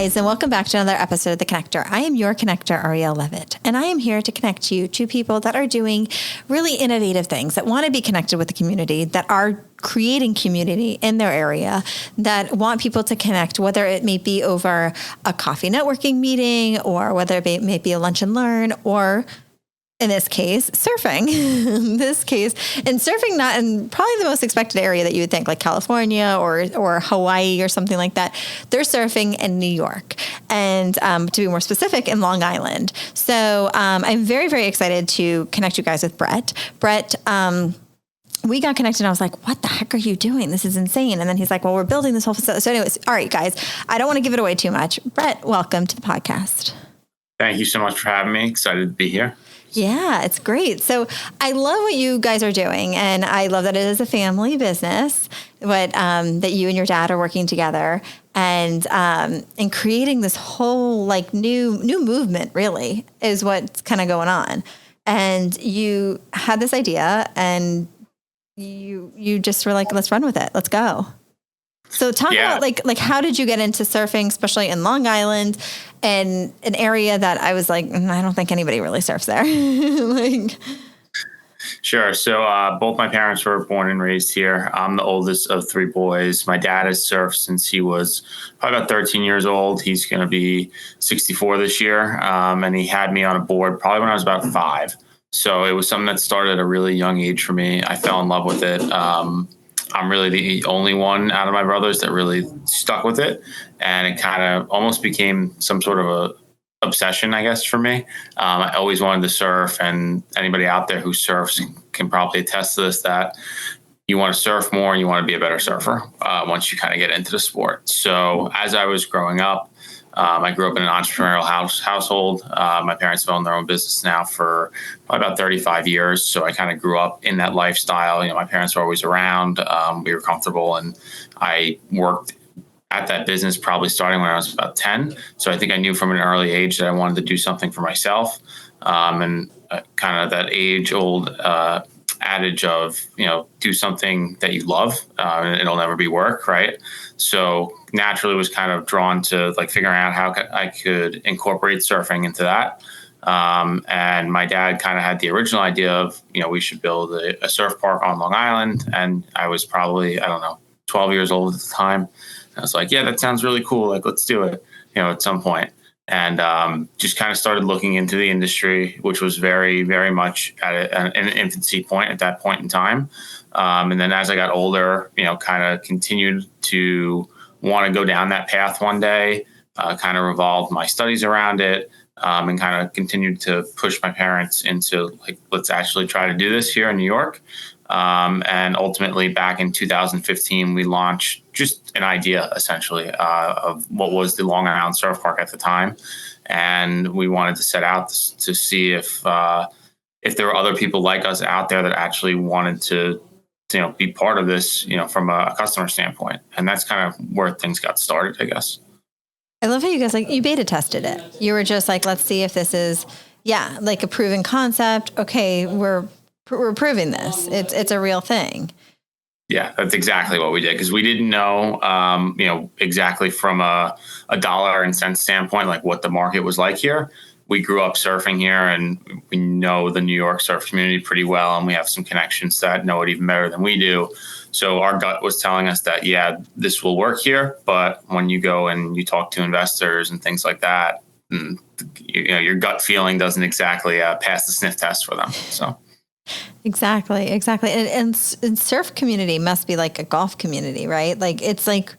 guys, and welcome back to another episode of The Connector. I am your connector, Arielle Levitt, and I am here to connect you to people that are doing really innovative things, that want to be connected with the community, that are creating community in their area, that want people to connect, whether it may be over a coffee networking meeting, or whether it may be a lunch and learn, or in this case, surfing. And surfing not in probably the most expected area that you would think, like California or Hawaii or something like that. They're surfing in New York, and to be more specific, in Long Island. So I'm very, very excited to connect you guys with Brett. Brett, we got connected and I was like, what the heck are you doing? This is insane. And then he's like, well, we're building this whole facility. So anyways, all right, guys, I don't want to give it away too much. Brett, welcome to the podcast. Thank you so much for having me. Excited to be here. Yeah, it's great. So I love what you guys are doing, and I love that it is a family business, but that you and your dad are working together and creating this whole like new movement. Really, is what's kind of going on. And you had this idea, and you just were like, let's run with it. Let's go. So talk about like how did you get into surfing, especially in Long Island, and an area that I was like, I don't think anybody really surfs there. Sure. So both my parents were born and raised here. I'm the oldest of three boys. My dad has surfed since he was probably about 13 years old. He's going to be 64 this year. And he had me on a board probably when I was about 5. So it was something that started at a really young age for me. I fell in love with it. I'm really the only one out of my brothers that really stuck with it. And it kind of almost became some sort of a obsession, I guess, for me. I always wanted to surf, and anybody out there who surfs can probably attest to this, that you want to surf more and you want to be a better surfer once you kind of get into the sport. So as I was growing up, I grew up in an entrepreneurial household. My parents have owned their own business now for probably about 35 years. So I kind of grew up in that lifestyle. You know, my parents were always around. We were comfortable, and I worked at that business probably starting when I was about 10. So I think I knew from an early age that I wanted to do something for myself. And kind of that age-old adage of, you know, do something that you love, and it'll never be work, right? So naturally was kind of drawn to like figuring out how I could incorporate surfing into that. And my dad kind of had the original idea of, you know, we should build a surf park on Long Island. And I was probably, 12 years old at the time. I was like, yeah, that sounds really cool. Like, let's do it, at some point. And just kind of started looking into the industry, which was very, very much at an infancy point at that point in time. And then as I got older, kind of continued to want to go down that path one day, kind of revolved my studies around it, and kind of continued to push my parents into like, let's actually try to do this here in New York. And ultimately back in 2015, we launched just an idea essentially of what was the Long Island Surf Park at the time. And we wanted to set out to see if there were other people like us out there that actually wanted to be part of this, from a customer standpoint. And that's kind of where things got started, I guess. I love how you guys you beta tested it. You were just like, let's see if this is, like a proven concept. Okay, we're proving this. It's a real thing. Yeah, that's exactly what we did, because we didn't know, exactly from a dollar and cents standpoint, like what the market was like here. We grew up surfing here, and we know the New York surf community pretty well, and we have some connections that know it even better than we do. So our gut was telling us that, yeah, this will work here. But when you go and you talk to investors and things like that, your gut feeling doesn't exactly pass the sniff test for them. So. Exactly. And surf community must be like a golf community, right? Like it's like,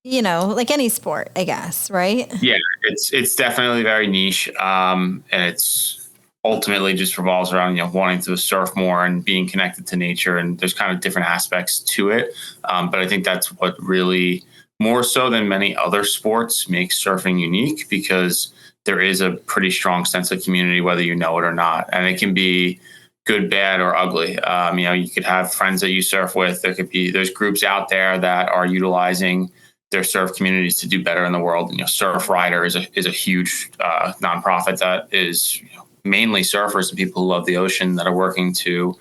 like any sport, I guess, right? Yeah, it's definitely very niche. And it's ultimately just revolves around, wanting to surf more and being connected to nature. And there's kind of different aspects to it. But I think that's what really, more so than many other sports, makes surfing unique, because there is a pretty strong sense of community, whether you know it or not. And it can be good, bad, or ugly. You could have friends that you surf with. There's groups out there that are utilizing their surf communities to do better in the world. Surf Rider is a huge nonprofit that is mainly surfers and people who love the ocean that are working to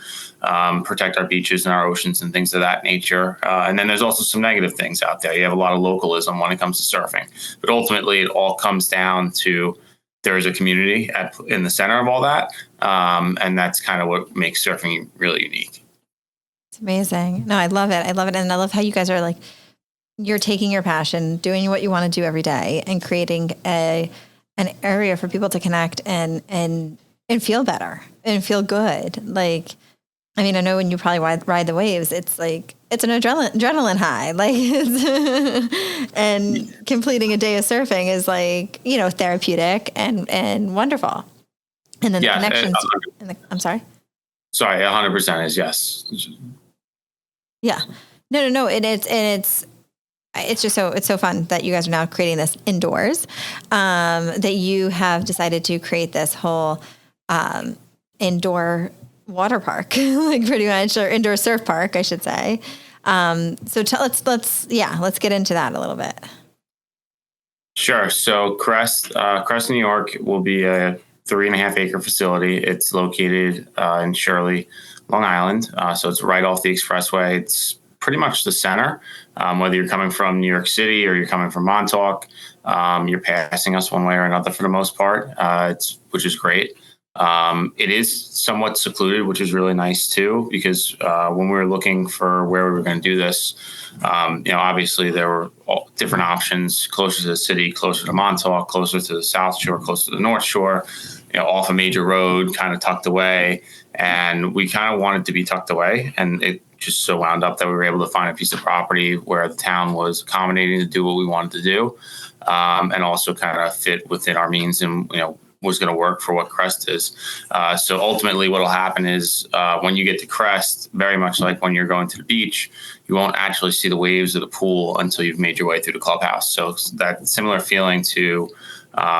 protect our beaches and our oceans and things of that nature. And then there's also some negative things out there. You have a lot of localism when it comes to surfing, but ultimately it all comes down to there is a community in the center of all that. And that's kind of what makes surfing really unique. It's amazing. No, I love it. I love it. And I love how you guys are like, you're taking your passion, doing what you want to do every day and creating an area for people to connect and feel better and feel good. Like, I mean, I know when you probably ride the waves, it's like, it's an adrenaline high, like, and completing a day of surfing is like, you know, therapeutic and wonderful. And then the connections. I'm sorry. Sorry. 100% is yes. Yeah. No. And it's just it's so fun that you guys are now creating this indoors, that you have decided to create this whole, indoor water park, like pretty much, or indoor surf park, I should say. So let's get into that a little bit. Sure. So Crest, New York will be a 3.5 acre facility. It's located in Shirley, Long Island. So it's right off the expressway. It's pretty much the center. Whether you're coming from New York City or you're coming from Montauk, you're passing us one way or another for the most part, which is great. It is somewhat secluded, which is really nice too, because when we were looking for where we were going to do this, obviously there were all different options closer to the city, closer to Montauk, closer to the South Shore, closer to the North Shore, off a major road, kind of tucked away. And we kind of wanted to be tucked away. And it just so wound up that we were able to find a piece of property where the town was accommodating to do what we wanted to do, and also kind of fit within our means and, was going to work for what Crest is. So ultimately what will happen is when you get to Crest, very much like when you're going to the beach, you won't actually see the waves of the pool until you've made your way through the clubhouse. So that similar feeling to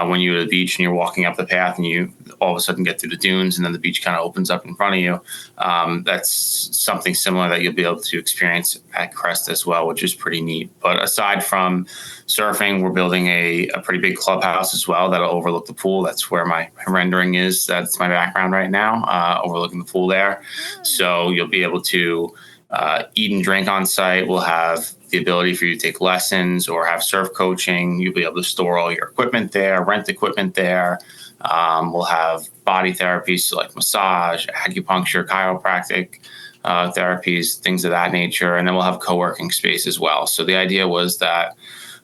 when you go to the beach and you're walking up the path and you all of a sudden get through the dunes and then the beach kind of opens up in front of you. That's something similar that you'll be able to experience at Crest as well, which is pretty neat. But aside from surfing, we're building a pretty big clubhouse as well that'll overlook the pool. That's where my rendering is. That's my background right now, overlooking the pool there. So you'll be able to eat and drink on site. We'll have the ability for you to take lessons or have surf coaching. You'll be able to store all your equipment there, rent equipment there. We'll have body therapies, so like massage, acupuncture, chiropractic therapies, things of that nature. And then we'll have co-working space as well. So the idea was that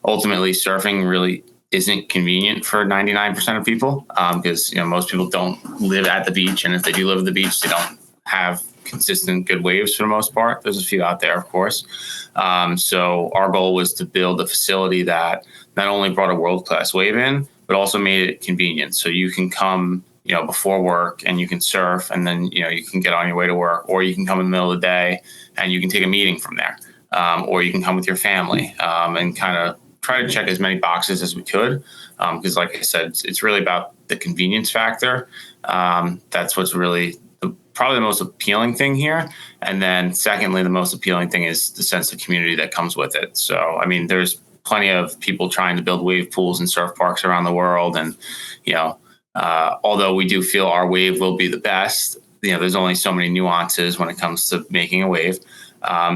ultimately surfing really isn't convenient for 99% of people because most people don't live at the beach. And if they do live at the beach, they don't have consistent good waves for the most part. There's a few out there, of course. So our goal was to build a facility that not only brought a world-class wave in, but also made it convenient. So you can come, before work and you can surf and then, you can get on your way to work, or you can come in the middle of the day and you can take a meeting from there. Or you can come with your family and kind of try to check as many boxes as we could. Because like I said, it's really about the convenience factor. That's what's really probably the most appealing thing here. And then secondly, the most appealing thing is the sense of community that comes with it. So, I mean, there's plenty of people trying to build wave pools and surf parks around the world. And, although we do feel our wave will be the best, there's only so many nuances when it comes to making a wave.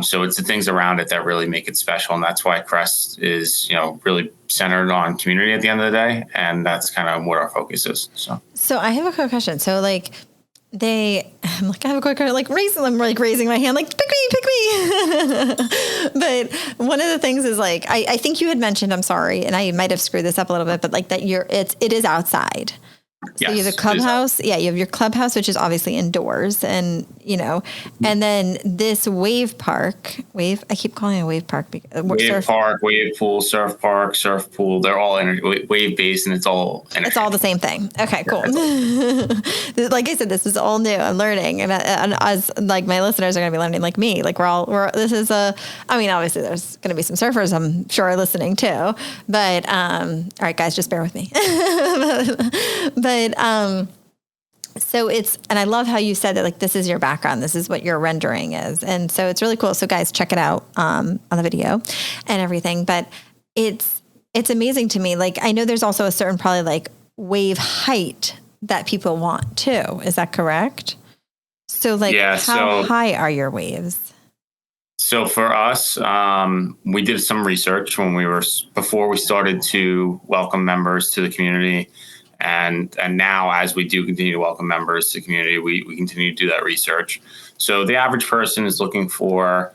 So it's the things around it that really make it special. And that's why Crest is, really centered on community at the end of the day. And that's kind of what our focus is. So I have a quick question. So I have a quick question, I'm raising my hand, like, pick me. But one of the things is I think you had mentioned, I'm sorry, and I might have screwed this up a little bit, but that it is outside. So you have a clubhouse. Yeah, you have your clubhouse, which is obviously indoors, and and then this wave park. I keep calling it a wave park. Park, wave pool, surf park, surf pool. They're all wave based, and it's all the same thing. Okay, cool. Like I said, this is all new. I'm learning, and as my listeners are going to be learning, like me. This is obviously there's going to be some surfers, I'm sure, listening too. But all right, guys, just bear with me. But so and I love how you said that, this is your background. This is what your rendering is. And so it's really cool. So guys, check it out on the video and everything. But it's amazing to me. I know there's also a certain probably wave height that people want too. Is that correct? So like, Yeah, how high are your waves? So for us, we did some research before we started to welcome members to the community. And now, as we do continue to welcome members to the community, we continue to do that research. So the average person is looking for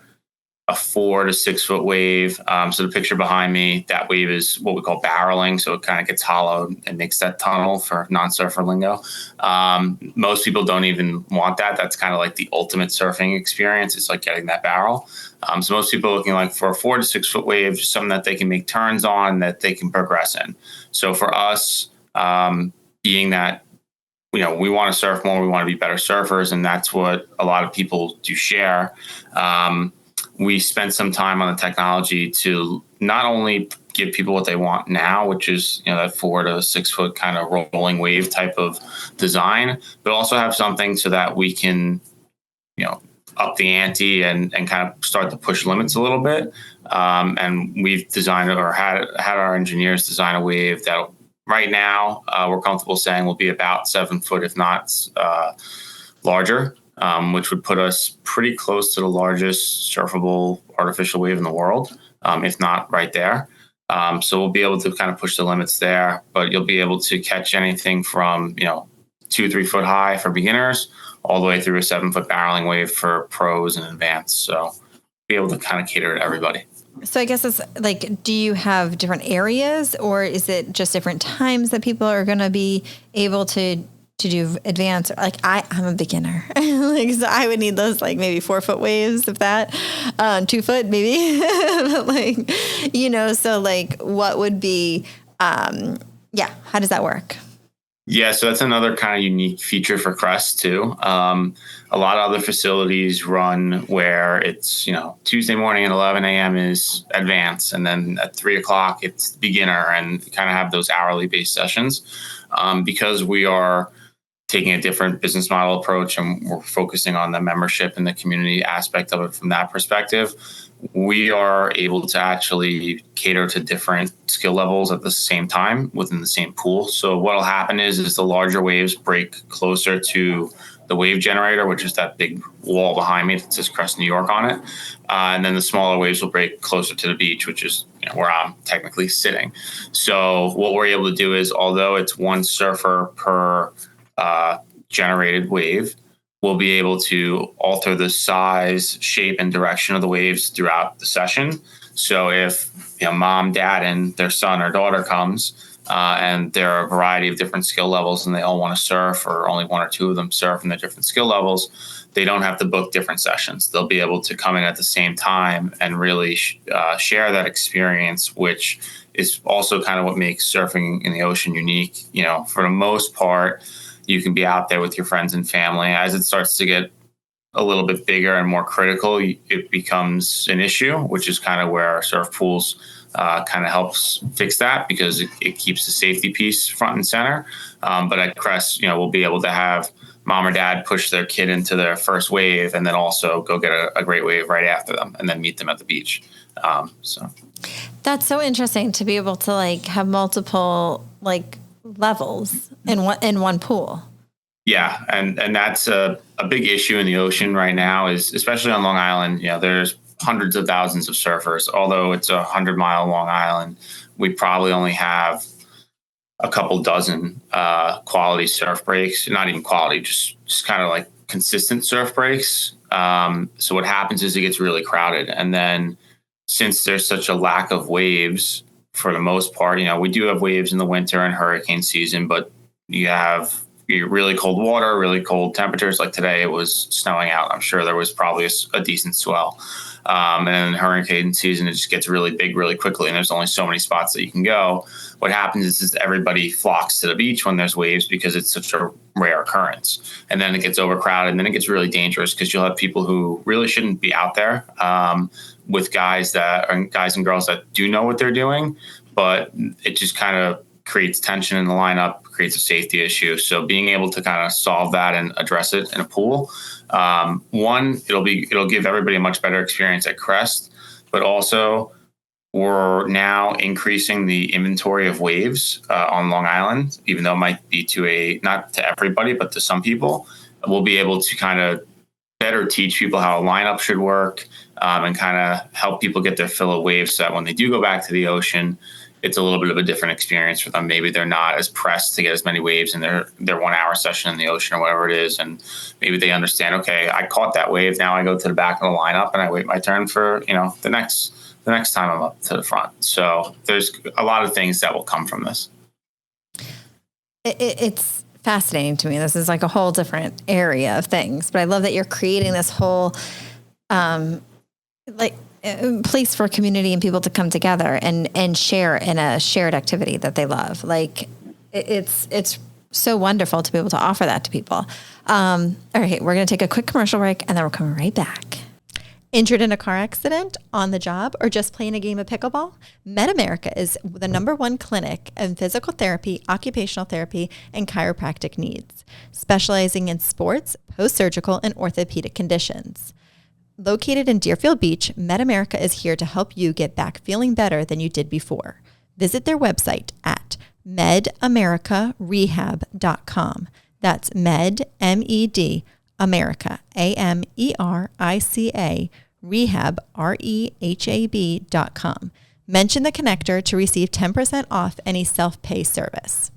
a 4 to 6 foot wave. So the picture behind me, that wave is what we call barreling. So it kind of gets hollowed and makes that tunnel for non-surfer lingo. Most people don't even want that. That's kind of like the ultimate surfing experience. It's like getting that barrel. So most people are looking like for a 4 to 6 foot wave, just something that they can make turns on, that they can progress in. So for us, being that, we want to surf more, we want to be better surfers, and that's what a lot of people do share. We spent some time on the technology to not only give people what they want now, which is that 4 to 6 foot kind of rolling wave type of design, but also have something so that we can up the ante and kind of start to push limits a little bit. And we've designed or had our engineers design a wave that right now we're comfortable saying will be about 7 foot, if not larger. Which would put us pretty close to the largest surfable artificial wave in the world, if not right there. So we'll be able to kind of push the limits there, but you'll be able to catch anything from 2-3 foot high for beginners, all the way through a 7 foot barreling wave for pros and advanced. So be able to kind of cater to everybody. So I guess it's like, do you have different areas, or is it just different times that people are going to be able to do advanced? Like I'm a beginner, so I would need those like maybe 4 foot waves, if that, 2 foot maybe. So like what would be, how does that work? Yeah, so that's another kind of unique feature for Crest too. A lot of other facilities run where it's, Tuesday morning at 11 a.m. is advanced, and then at 3 o'clock it's beginner, and kind of have those hourly based sessions. Because we are taking a different business model approach and we're focusing on the membership and the community aspect of it from that perspective, we are able to actually cater to different skill levels at the same time within the same pool. So what will happen is the larger waves break closer to the wave generator, which is that big wall behind me that says Crest New York on it. And then the smaller waves will break closer to the beach, which is where I'm technically sitting. So what we're able to do is, although it's one surfer per generated wave, we'll be able to alter the size, shape, and direction of the waves throughout the session. So if mom, dad, and their son or daughter comes, and there are a variety of different skill levels, and they all want to surf, or only 1 or 2 of them surf in the different skill levels, they don't have to book different sessions. They'll be able to come in at the same time and really share that experience, which is also kind of what makes surfing in the ocean unique. For the most part, you can be out there with your friends and family. As it starts to get a little bit bigger and more critical, it becomes an issue, which is kind of where our surf pools kind of helps fix that, because it keeps the safety piece front and center. But at Crest, we'll be able to have mom or dad push their kid into their first wave, and then also go get a great wave right after them, and then meet them at the beach. So that's so interesting to be able to like have multiple like levels in one pool. Yeah, and that's a big issue in the ocean right now, is especially on Long Island. There's hundreds of thousands of surfers. Although it's a 100-mile Long Island, we probably only have a couple dozen quality surf breaks. Not even quality, just kind of like consistent surf breaks. So what happens is it gets really crowded, and then since there's such a lack of waves, for the most part, we do have waves in the winter and hurricane season, but you have really cold water, really cold temperatures. Like today, it was snowing out. I'm sure there was probably a decent swell. And then in hurricane season, it just gets really big really quickly, and there's only so many spots that you can go. What happens is everybody flocks to the beach when there's waves, because it's such a rare occurrence. And then it gets overcrowded, and then it gets really dangerous, because you'll have people who really shouldn't be out there with guys and girls that do know what they're doing, but it just kind of creates tension in the lineup, creates a safety issue. So being able to kind of solve that and address it in a pool, one, it'll give everybody a much better experience at Crest, but also We're now increasing the inventory of waves on Long Island, even though it might be not to everybody, but to some people. We'll be able to kind of better teach people how a lineup should work, and kind of help people get their fill of waves so that when they do go back to the ocean, it's a little bit of a different experience for them. Maybe they're not as pressed to get as many waves in their 1 hour session in the ocean or whatever it is. And maybe they understand, okay, I caught that wave. Now I go to the back of the lineup and I wait my turn for, the next time I'm up to the front. So there's a lot of things that will come from this. It's fascinating to me. This is like a whole different area of things, but I love that you're creating this whole, place for community and people to come together and share in a shared activity that they love. Like it's so wonderful to be able to offer that to people. All right, we're going to take a quick commercial break and then we're coming right back. Injured in a car accident, on the job, or just playing a game of pickleball? MedAmerica is the #1 clinic in physical therapy, occupational therapy, and chiropractic needs, specializing in sports, post-surgical, and orthopedic conditions. Located in Deerfield Beach, MedAmerica is here to help you get back feeling better than you did before. Visit their website at medamericarehab.com. That's M-E-D, America, AMERICA, rehab, REHAB.com. Mention the connector to receive 10% off any self-pay service.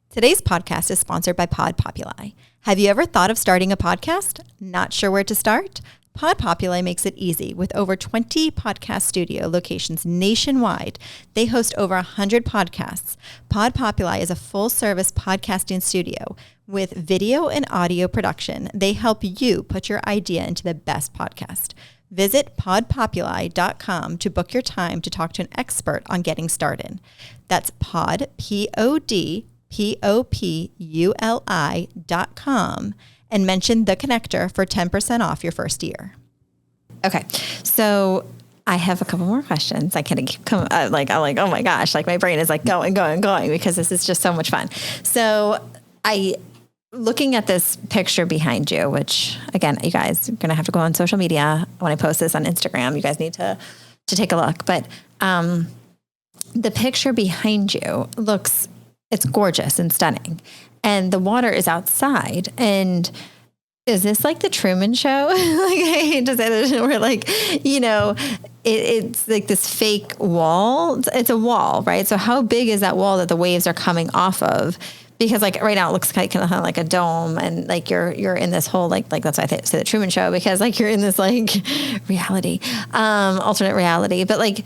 Today's podcast is sponsored by Pod Populi. Have you ever thought of starting a podcast? Not sure where to start? Pod Populi makes it easy. With over 20 podcast studio locations nationwide, they host over 100 podcasts. Pod Populi is a full-service podcasting studio with video and audio production. They help you put your idea into the best podcast. Visit podpopuli.com to book your time to talk to an expert on getting started. That's podpopuli.com and mention The Connector for 10% off your first year. Okay, so I have a couple more questions. I can't keep coming. I'm like, oh my gosh, like my brain is like going because this is just so much fun. So looking at this picture behind you, which again, you guys are going to have to go on social media when I post this on Instagram. You guys need to take a look. But the picture behind you it's gorgeous and stunning. And the water is outside. And is this like the Truman Show? Like, I hate to say this, where it's like this fake wall. It's a wall, right? So how big is that wall that the waves are coming off of? Because like right now it looks kind of like a dome, and like you're in this whole like that's why I say the Truman Show, because like you're in this like reality, alternate reality. But like,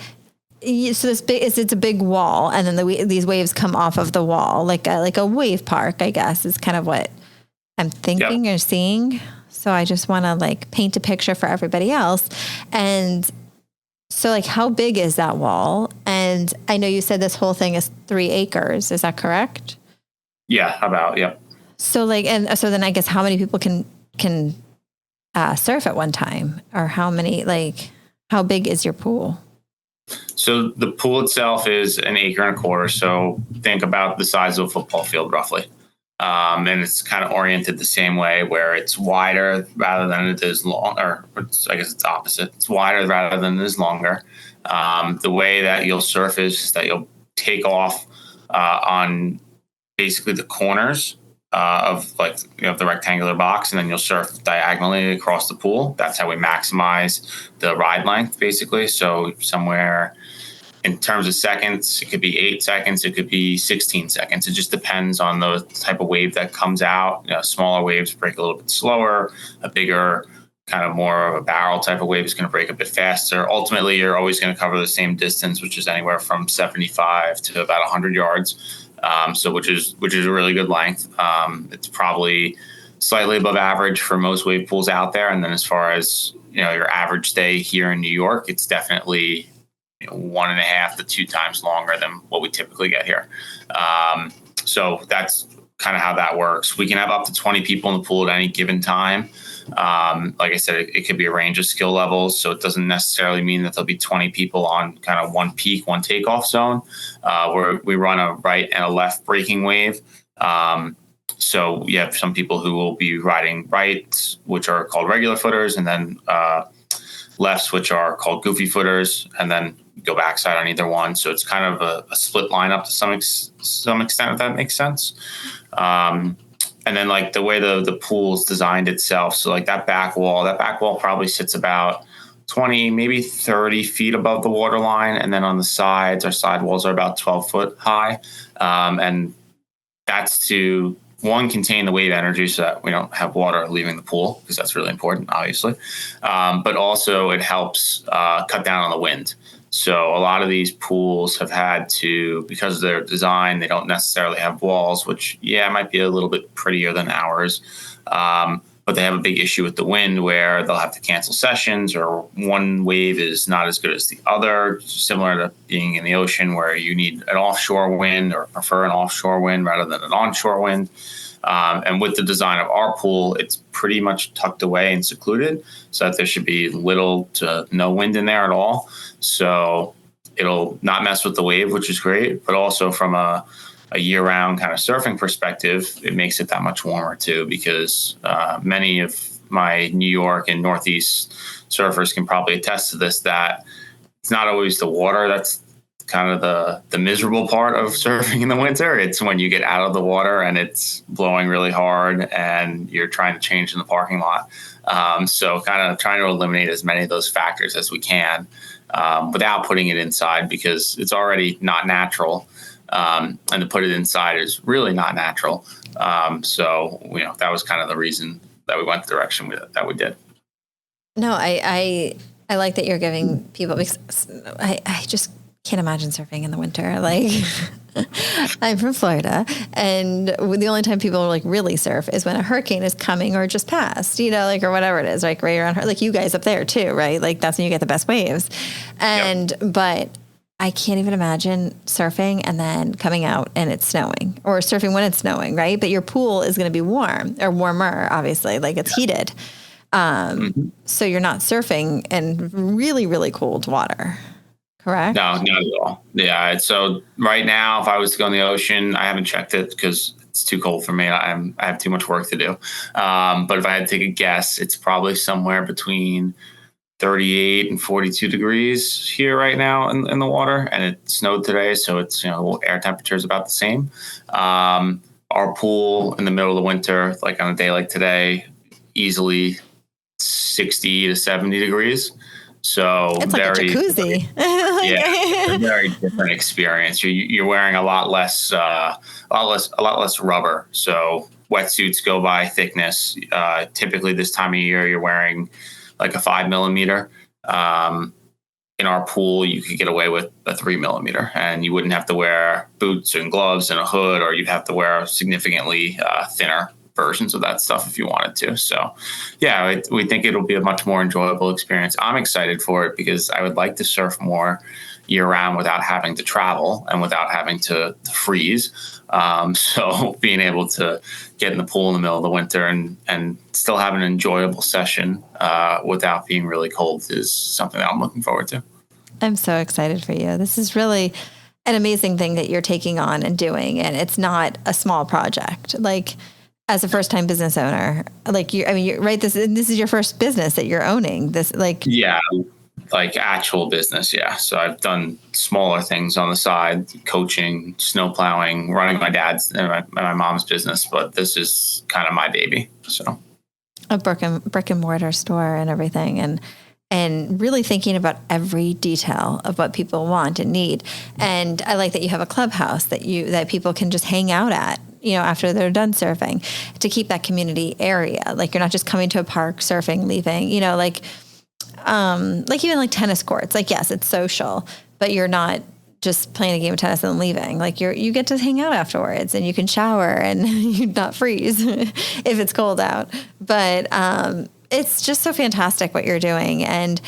so it's a big wall, and then these waves come off of the wall, like a wave park, I guess, is kind of what I'm thinking or seeing. So I just want to like paint a picture for everybody else. And so like, how big is that wall? And I know you said this whole thing is 3 acres. Is that correct? Yeah, about, yep. So like, and so then I guess how many people can surf at one time, or how big is your pool? So the pool itself is 1.25 acres. So think about the size of a football field, roughly. And it's kind of oriented the same way, where it's wider rather than it is long, or I guess it's opposite. It's wider rather than it is longer. The way that you'll surf is that you'll take off on basically the corners of the rectangular box, and then you'll surf diagonally across the pool. That's how we maximize the ride length, basically. So somewhere in terms of seconds, it could be 8 seconds, it could be 16 seconds. It just depends on the type of wave that comes out. Smaller waves break a little bit slower. A bigger, kind of more of a barrel type of wave is going to break a bit faster. Ultimately, you're always going to cover the same distance, which is anywhere from 75 to about 100 yards. Which is a really good length. It's probably slightly above average for most wave pools out there. And then as far as your average stay here in New York, it's definitely 1.5 to 2 times longer than what we typically get here. So that's kind of how that works. We can have up to 20 people in the pool at any given time. Like I said, it could be a range of skill levels. So it doesn't necessarily mean that there'll be 20 people on kind of one peak, one takeoff zone, where we run a right and a left breaking wave. So you have some people who will be riding rights, which are called regular footers, and then lefts, which are called goofy footers. And then go backside on either one. So it's kind of a split lineup to some extent, if that makes sense. And then like the way the pool is designed itself. So like that back wall probably sits about 20, maybe 30 feet above the water line. And then on the sides, our side walls are about 12 foot high. And that's to, one, contain the wave energy so that we don't have water leaving the pool, because that's really important, obviously. But also it helps cut down on the wind. So a lot of these pools have had to, because of their design, they don't necessarily have walls, which, might be a little bit prettier than ours. But they have a big issue with the wind where they'll have to cancel sessions, or one wave is not as good as the other, similar to being in the ocean where you need an offshore wind or prefer an offshore wind rather than an onshore wind. And with the design of our pool, it's pretty much tucked away and secluded so that there should be little to no wind in there at all. So it'll not mess with the wave, which is great. But also from a year-round kind of surfing perspective, it makes it that much warmer too, because many of my New York and Northeast surfers can probably attest to this, that it's not always the water that's kind of the miserable part of surfing in the winter. It's when you get out of the water and it's blowing really hard and you're trying to change in the parking lot. So kind of trying to eliminate as many of those factors as we can without putting it inside, because it's already not natural. And to put it inside is really not natural. So, that was kind of the reason that we went the direction that we did. No, I like that you're giving people, because I just can't imagine surfing in the winter. Like, I'm from Florida, and the only time people like really surf is when a hurricane is coming or just passed, or whatever it is, like right around her, like you guys up there too, right? Like that's when you get the best waves. But I can't even imagine surfing and then coming out and it's snowing, or surfing when it's snowing, right? But your pool is going to be warm, or warmer, obviously, like it's heated. So you're not surfing in really, really cold water. Correct? No, not at all. Yeah. So right now, if I was to go in the ocean, I haven't checked it because it's too cold for me. I have too much work to do. But if I had to take a guess, it's probably somewhere between 38 and 42 degrees here right now in the water. And it snowed today, so it's, air temperature is about the same. Our pool in the middle of the winter, like on a day like today, easily 60 to 70 degrees. So it's like a jacuzzi. A very different experience. You're wearing a lot less rubber. So wetsuits go by thickness. Typically this time of year, you're wearing like a 5 millimeter. In our pool, you could get away with a 3 millimeter, and you wouldn't have to wear boots and gloves and a hood, or you'd have to wear significantly thinner versions of that stuff if you wanted to. So we think it'll be a much more enjoyable experience. I'm excited for it because I would like to surf more year round without having to travel and without having to freeze. So being able to get in the pool in the middle of the winter and still have an enjoyable session without being really cold is something that I'm looking forward to. I'm so excited for you. This is really an amazing thing that you're taking on and doing. And it's not a small project. Like, as a first-time business owner, like you're right. This is your first business that you're owning. This, like actual business. Yeah. So I've done smaller things on the side, coaching, snow plowing, running my dad's and my mom's business, but this is kind of my baby. So a brick and mortar store and everything, and really thinking about every detail of what people want and need. And I like that you have a clubhouse that people can just hang out at, after they're done surfing, to keep that community area. Like, you're not just coming to a park, surfing, leaving, like even like tennis courts. Like, yes, it's social, but you're not just playing a game of tennis and leaving. Like, you get to hang out afterwards, and you can shower and you not freeze if it's cold out. But, it's just so fantastic what you're doing. And,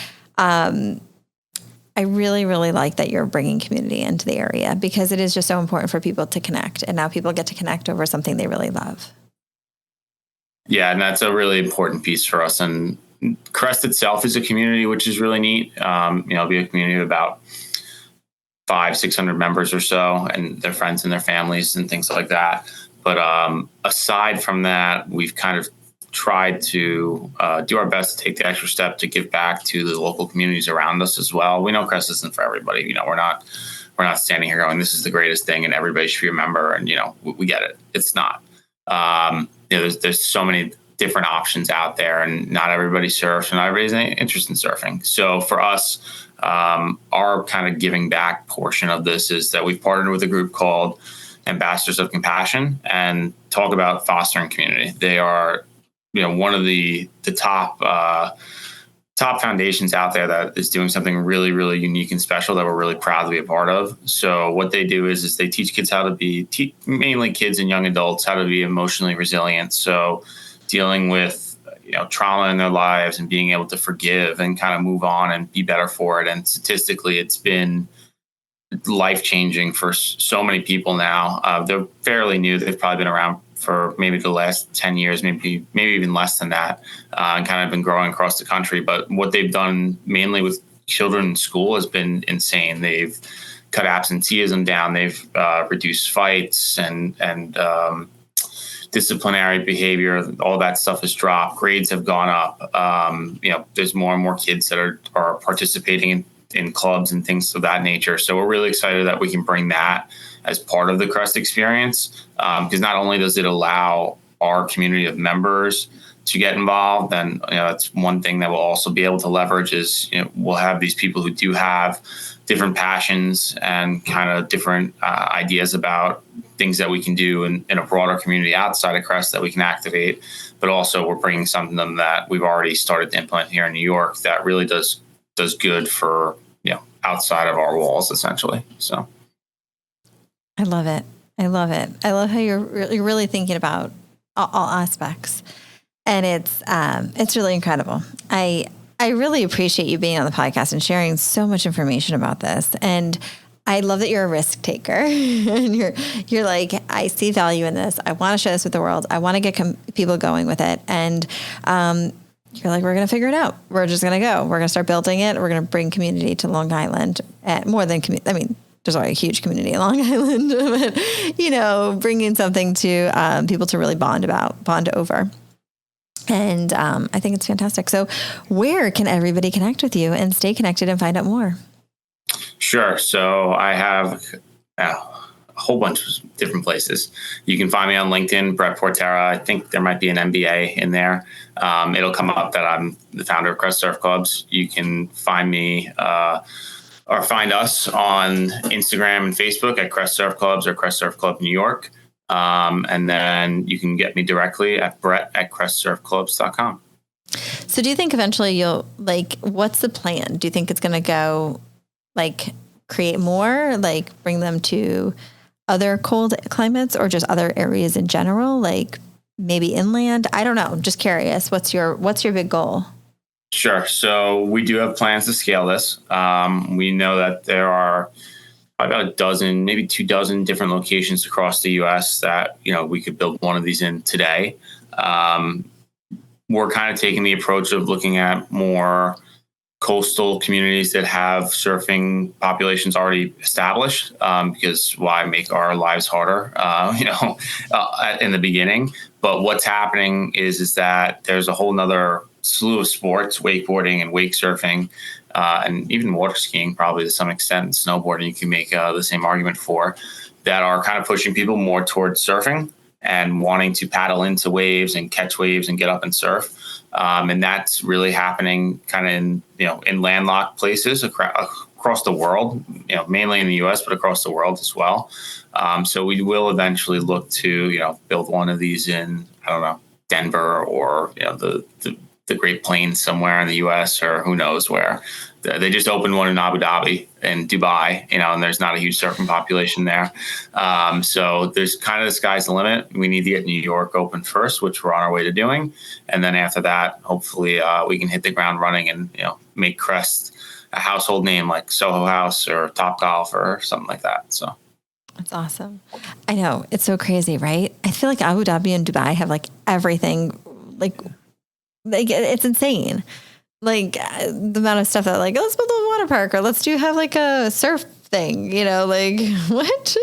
I really, really like that you're bringing community into the area, because it is just so important for people to connect. And now people get to connect over something they really love. Yeah. And that's a really important piece for us. And Crest itself is a community, which is really neat. Be a community of about 500-600 members or so, and their friends and their families and things like that. But aside from that, we've kind of tried to do our best to take the extra step to give back to the local communities around us as well. We know Crest isn't for everybody. You know, we're not standing here going, this is the greatest thing and everybody should be a member. And, you know, we get it. It's not. You know, there's so many different options out there, and not everybody surfs, and not everybody's interested in surfing. So for us, our kind of giving back portion of this is that we've partnered with a group called Ambassadors of Compassion and talk about fostering community. They are, you know, one of the top foundations out there that is doing something really, really unique and special that we're really proud to be a part of. So what they do is they teach kids how to be, mainly kids and young adults, how to be emotionally resilient. So dealing with, you know, trauma in their lives and being able to forgive and kind of move on and be better for it. And statistically, it's been life-changing for so many people now. They're fairly new. They've probably been around for maybe the last 10 years, maybe even less than that, and kind of been growing across the country. But what they've done mainly with children in school has been insane. They've cut absenteeism down. They've reduced fights and disciplinary behavior. All that stuff has dropped. Grades have gone up. You know, there's more and more kids that are participating in clubs and things of that nature. So we're really excited that we can bring that as part of the Crest experience, because not only does it allow our community of members to get involved, and you know, that's one thing that we'll also be able to leverage is, you know, we'll have these people who do have different passions and kind of different ideas about things that we can do in a broader community outside of Crest that we can activate. But also we're bringing something to them that we've already started to implement here in New York that really does good for, you know, outside of our walls, essentially. So I love it. I love it. I love how you're really thinking about all aspects, and it's really incredible. I really appreciate you being on the podcast and sharing so much information about this. And I love that you're a risk taker and you're like, I see value in this. I want to share this with the world. I want to get people going with it. And, you're like, we're going to figure it out. We're just going to go. We're going to start building it. We're going to bring community to Long Island. More than I mean, there's already a huge community in Long Island, but, you know, bringing something to people to really bond over. And I think it's fantastic. So where can everybody connect with you and stay connected and find out more? Sure. So I have a whole bunch of different places. You can find me on LinkedIn, Brett Portera. I think there might be an MBA in there. It'll come up that I'm the founder of Crest Surf Clubs. You can find me or find us on Instagram and Facebook at Crest Surf Clubs or Crest Surf Club New York. And then you can get me directly at brett@crestsurfclubs.com. So do you think eventually what's the plan? Do you think it's going to go create more, bring them to other cold climates or just other areas in general, maybe inland? I don't know. I'm just curious. What's your big goal? Sure. So we do have plans to scale this. We know that there are about a dozen, maybe 2 dozen different locations across the U.S. that, you know, we could build one of these in today. We're kind of taking the approach of looking at more coastal communities that have surfing populations already established, because why make our lives harder, in the beginning. But what's happening is that there's a whole nother slew of sports, wakeboarding and wake surfing, and even water skiing, probably to some extent, and snowboarding, you can make the same argument for, that are kind of pushing people more towards surfing and wanting to paddle into waves and catch waves and get up and surf. And that's really happening kind of in landlocked places across the world, mainly in the US, but across the world as well. So we will eventually look to, build one of these in, I don't know, Denver or, the Great Plains somewhere in the US, or who knows where. They just opened one in Abu Dhabi and Dubai, and there's not a huge surfing population there. So there's kind of the sky's the limit. We need to get New York open first, which we're on our way to doing. And then after that, hopefully we can hit the ground running and, make Crest a household name like Soho House or Topgolf or something like that. So that's awesome. I know. It's so crazy, right? I feel like Abu Dhabi and Dubai have everything, it's insane. The amount of stuff that let's build a water park, or let's have a surf thing, like what?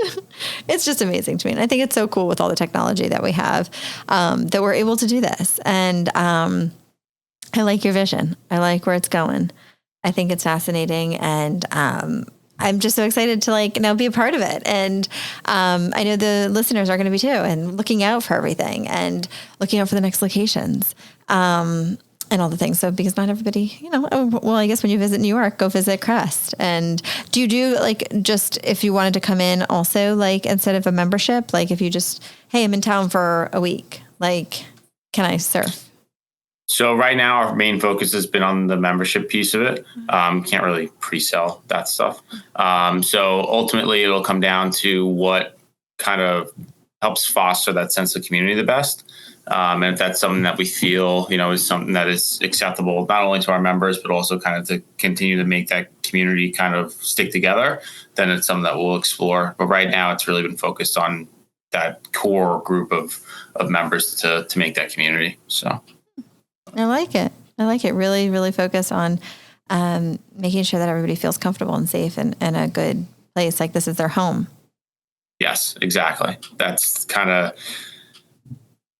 It's just amazing to me. And I think it's so cool with all the technology that we have, that we're able to do this. And I like your vision. I like where it's going. I think it's fascinating. And I'm just so excited to be a part of it. And I know the listeners are going to be too, and looking out for everything and looking out for the next locations. And all the things. So, because not everybody, well, I guess when you visit New York, go visit Crest. And do you do just if you wanted to come in also, instead of a membership, if you just, hey, I'm in town for a week, can I surf? So right now our main focus has been on the membership piece of it. Can't really pre-sell that stuff. So ultimately it'll come down to what kind of helps foster that sense of community the best. And if that's something that we feel, is something that is acceptable, not only to our members, but also kind of to continue to make that community kind of stick together, then it's something that we'll explore. But right now it's really been focused on that core group of members to make that community. So I like it. Really, really focus on making sure that everybody feels comfortable and safe and in a good place. Like this is their home. Yes, exactly. That's kind of,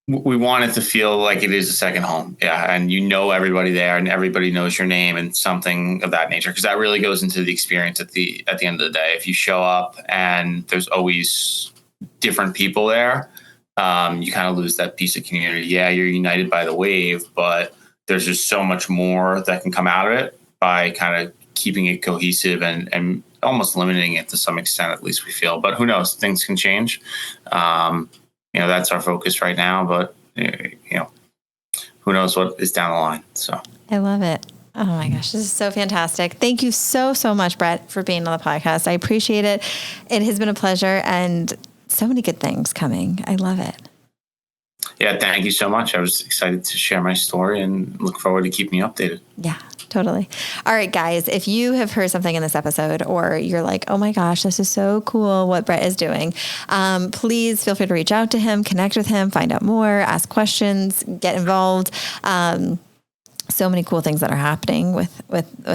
we want it to feel like it is a second home. Yeah. And everybody there and everybody knows your name and something of that nature. Because that really goes into the experience at the end of the day. If you show up and there's always different people there, you kind of lose that piece of community. Yeah, you're united by the wave, but there's just so much more that can come out of it by kind of keeping it cohesive and almost limiting it to some extent, at least we feel. But who knows? Things can change. That's our focus right now, but who knows what is down the line. So I love it. Oh my gosh, this is so fantastic. Thank you so, so much, Brett, for being on the podcast. I appreciate it. It has been a pleasure and so many good things coming. I love it. Yeah, thank you so much. I was excited to share my story and look forward to keeping you updated. Yeah, totally. All right, guys, if you have heard something in this episode or you're like, oh my gosh, this is so cool what Brett is doing, please feel free to reach out to him, connect with him, find out more, ask questions, get involved. So many cool things that are happening with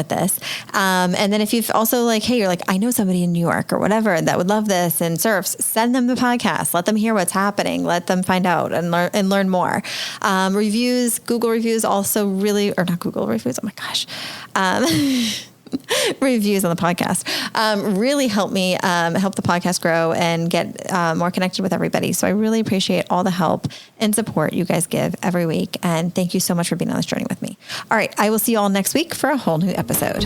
this. And then if you've also hey, you're I know somebody in New York or whatever that would love this and surfs, send them the podcast, let them hear what's happening, let them find out and learn more. Reviews, Google reviews also really, or not Google reviews. Oh my gosh. Reviews on the podcast really help me help the podcast grow and get more connected with everybody. So I really appreciate all the help and support you guys give every week. And thank you so much for being on this journey with me. All right. I will see you all next week for a whole new episode.